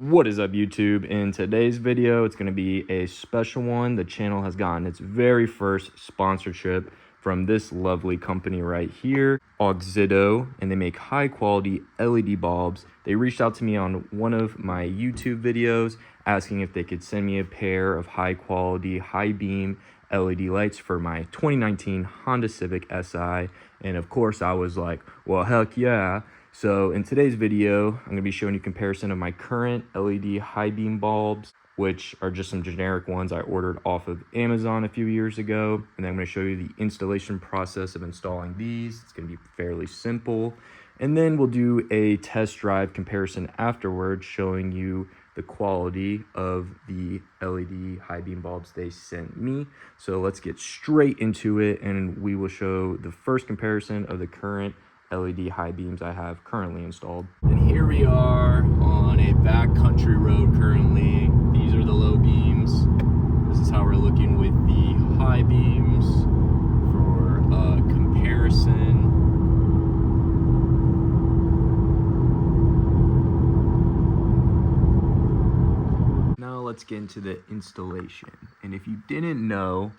What is up, YouTube? In today's video, it's going to be a special one. The channel has gotten its very first sponsorship from this lovely company right here, Auxito, and they make high quality LED bulbs. They reached out to me on one of my YouTube videos asking if they could send me a pair of high quality, high beam LED lights for my 2019 Honda Civic Si. And of course I was like, well, heck yeah. So in today's video, I'm going to be showing you a comparison of my current LED high beam bulbs, which are just some generic ones I ordered off of Amazon a few years ago. And then I'm going to show you the installation process of installing these. It's going to be fairly simple. And then we'll do a test drive comparison afterwards, showing you the quality of the LED high beam bulbs they sent me. So let's get straight into it, and we will show the first comparison of the current LED high beams I have currently installed. And here we are on a backcountry road currently. These are the low beams. This is how we're looking with the high beams for a comparison. Now let's get into the installation. And if you didn't know,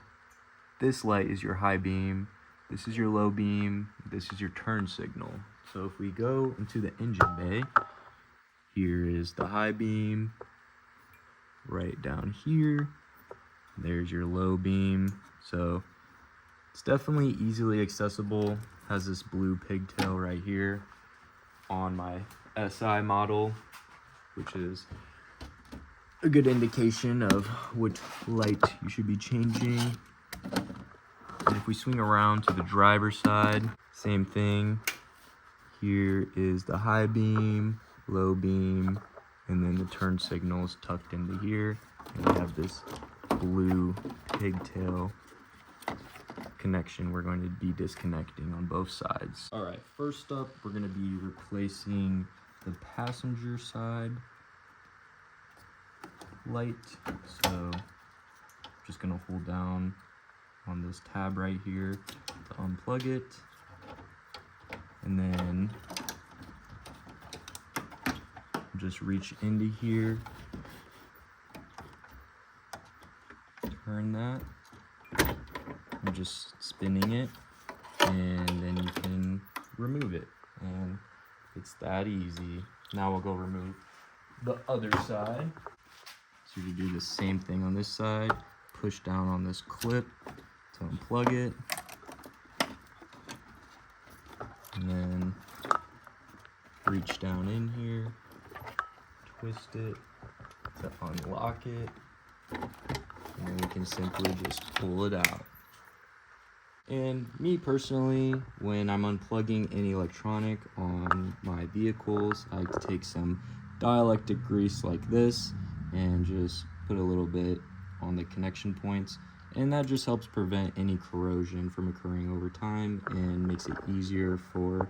this light is your high beam. This is your low beam, this is your turn signal. So if we go into the engine bay, here is the high beam, right down here, there's your low beam. So it's definitely easily accessible. Has this blue pigtail right here on my Si model, which is a good indication of what light you should be changing. And if we swing around to the driver's side, same thing. Here is the high beam, low beam, and then the turn signal is tucked into here. And we have this blue pigtail connection we're going to be disconnecting on both sides. All right, first up, we're going to be replacing the passenger side light. So I'm just going to hold down on this tab right here to unplug it, and then just reach into here, turn that, I'm just spinning it, and then you can remove it, and it's that easy. Now we'll go remove the other side. So you do the same thing on this side, push down on this clip to unplug it, and then reach down in here, twist it to unlock it, and then we can simply just pull it out. And me personally, when I'm unplugging any electronic on my vehicles, I like to take some dielectric grease like this and just put a little bit on the connection points, and that just helps prevent any corrosion from occurring over time and makes it easier for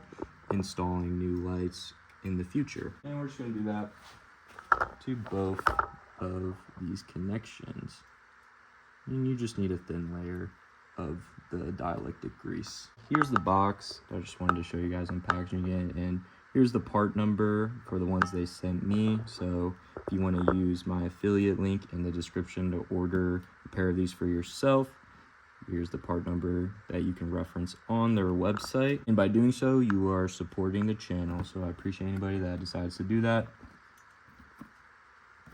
installing new lights in the future. And we're just going to do that to both of these connections. And you just need a thin layer of the dielectric grease. Here's the box. I just wanted to show you guys unpackaging it, and here's the part number for the ones they sent me. So if you want to use my affiliate link in the description to order a pair of these for yourself, here's the part number that you can reference on their website. And by doing so, you are supporting the channel. So I appreciate anybody that decides to do that.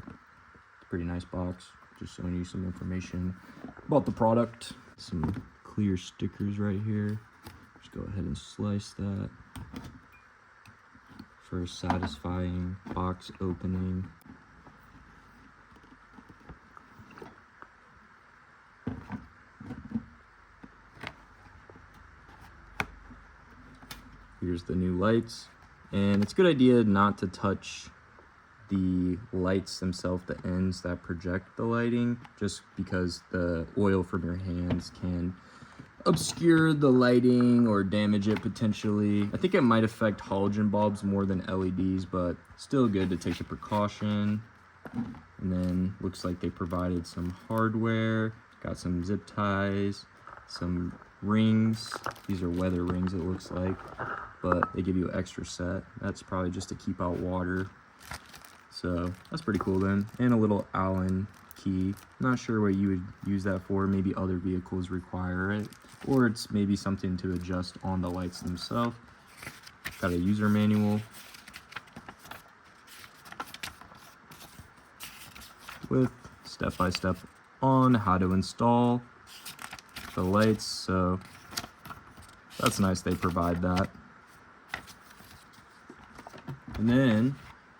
It's a pretty nice box, just showing you some information about the product. Some clear stickers right here. Just go ahead and slice that for a satisfying box opening. Here's the new lights, and it's a good idea not to touch the lights themselves, the ends that project the lighting, just because the oil from your hands can obscure the lighting or damage it potentially. I think it might affect halogen bulbs more than LEDs, but still good to take the precaution. And then looks like they provided some hardware, got some zip ties, some rings. These are weather rings, it looks like, but they give you an extra set. That's probably just to keep out water. So that's pretty cool then. And a little Allen key. Not sure what you would use that for. Maybe other vehicles require it, or it's maybe something to adjust on the lights themselves. Got a user manual with step-by-step on how to install the lights. So that's nice they provide that. And then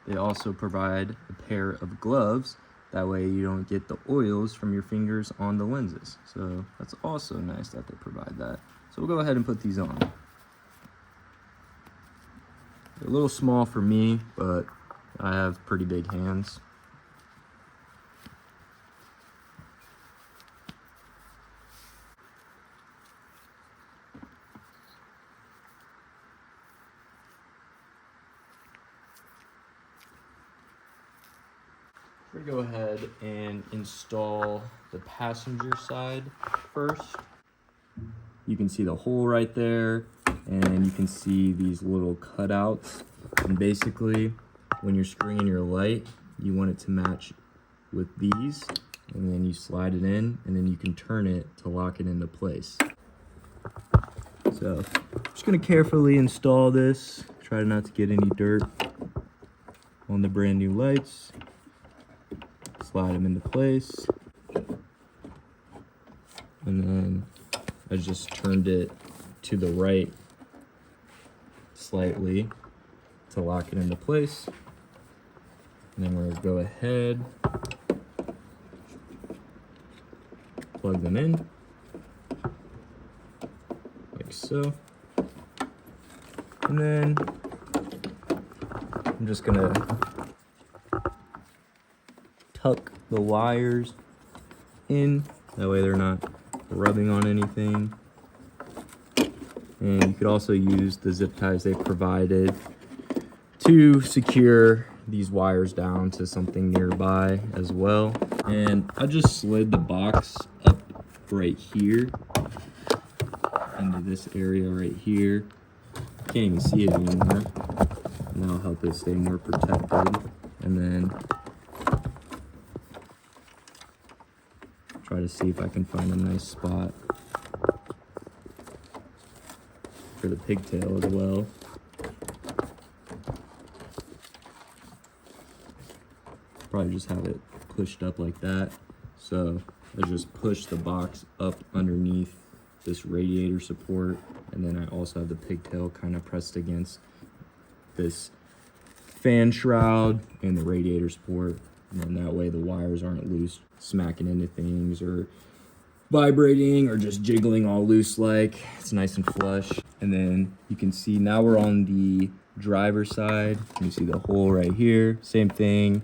they also provide a pair of gloves. That way you don't get the oils from your fingers on the lenses. So that's also nice that they provide that. So we'll go ahead and put these on. They're a little small for me, but I have pretty big hands. We're gonna go ahead and install the passenger side first. You can see the hole right there, and you can see these little cutouts. And basically, when you're screwing in your light, you want it to match with these, and then you slide it in, and then you can turn it to lock it into place. So, I'm just gonna carefully install this. Try not to get any dirt on the brand new lights. Slide them into place, and then I just turned it to the right slightly to lock it into place. And then we're gonna go ahead, plug them in like so, and then I'm just gonna tuck the wires in, that way they're not rubbing on anything. And you could also use the zip ties they provided to secure these wires down to something nearby as well. And I just slid the box up right here into this area right here. Can't even see it anymore, and that'll help it stay more protected. And then try to see if I can find a nice spot for the pigtail as well. Probably just have it pushed up like that. So I just push the box up underneath this radiator support, and then I also have the pigtail kind of pressed against this fan shroud and the radiator support. And then that way the wires aren't loose, smacking into things or vibrating or just jiggling all loose like. It's nice and flush. And then you can see now we're on the driver's side. You can see the hole right here. Same thing.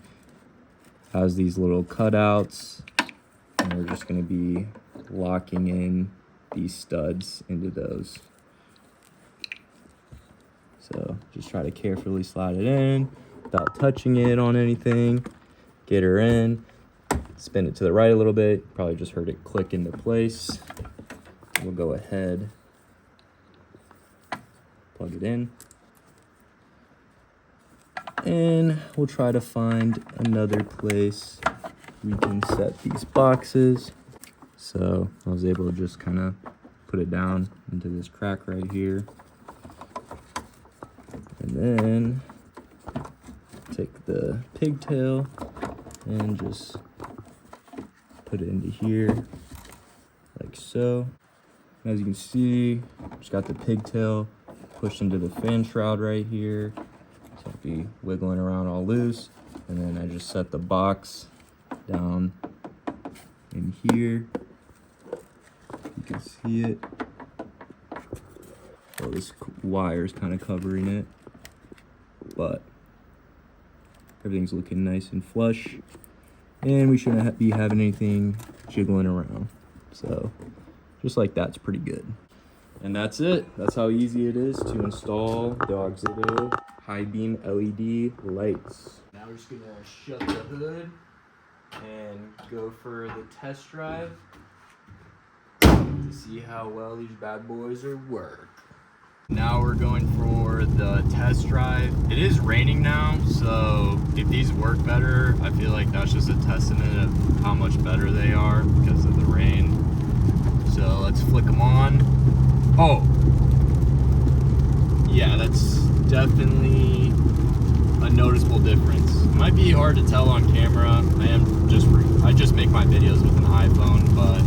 Has these little cutouts. And we're just going to be locking in these studs into those. So just try to carefully slide it in without touching it on anything. Get her in, spin it to the right a little bit. Probably just heard it click into place. We'll go ahead, plug it in, and we'll try to find another place we can set these boxes. So I was able to just kind of put it down into this crack right here, and then take the pigtail and just put it into here like so. As you can see, just got the pigtail pushed into the fan shroud right here, so I'll be wiggling around all loose. And then I just set the box down in here. You can see it. Oh, this wire is kind of covering it, but everything's looking nice and flush, and we shouldn't be having anything jiggling around. So just like that's pretty good. And that's it. That's how easy it is to install the Auxito high beam LED lights. Now we're just gonna shut the hood and go for the test drive to see how well these bad boys are work. Now we're going for the test drive. It is raining now, so if these work better, I feel like that's just a testament of how much better they are because of the rain. So let's flick them on. Oh, yeah, that's definitely a noticeable difference. It might be hard to tell on camera. I just make my videos with an iPhone, but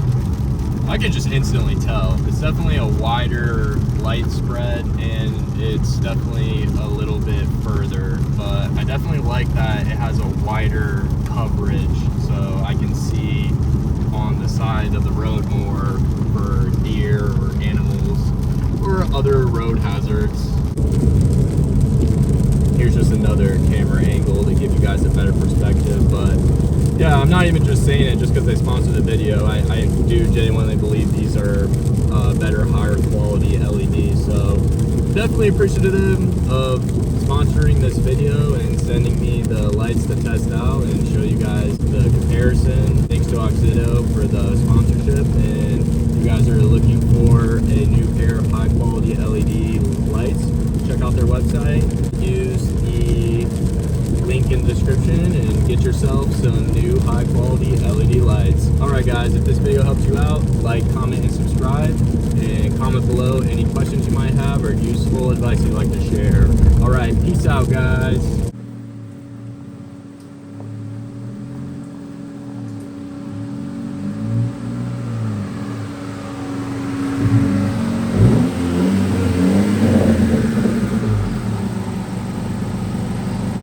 I can just instantly tell. It's definitely a wider light spread, and it's definitely a little bit further, but I definitely like that it has a wider coverage, so I can see on the side of the road more for deer or animals or other road hazards. Here's just another camera angle to give you guys a better perspective, but yeah, I'm not even just saying it just because they sponsored the video. I do genuinely believe these are better, higher quality LEDs. So definitely appreciative of sponsoring this video and sending me the lights to test out and show you guys the comparison. Thanks to Auxito for the sponsorship. And if you guys are looking for a new pair of high quality LED lights, check out their website. Use the link in the description and get yourself some new high quality LED lights. Alright guys, if this video helps you out, like, comment, and subscribe, and comment below any questions you might have or useful advice you'd like to share. Alright, peace out guys.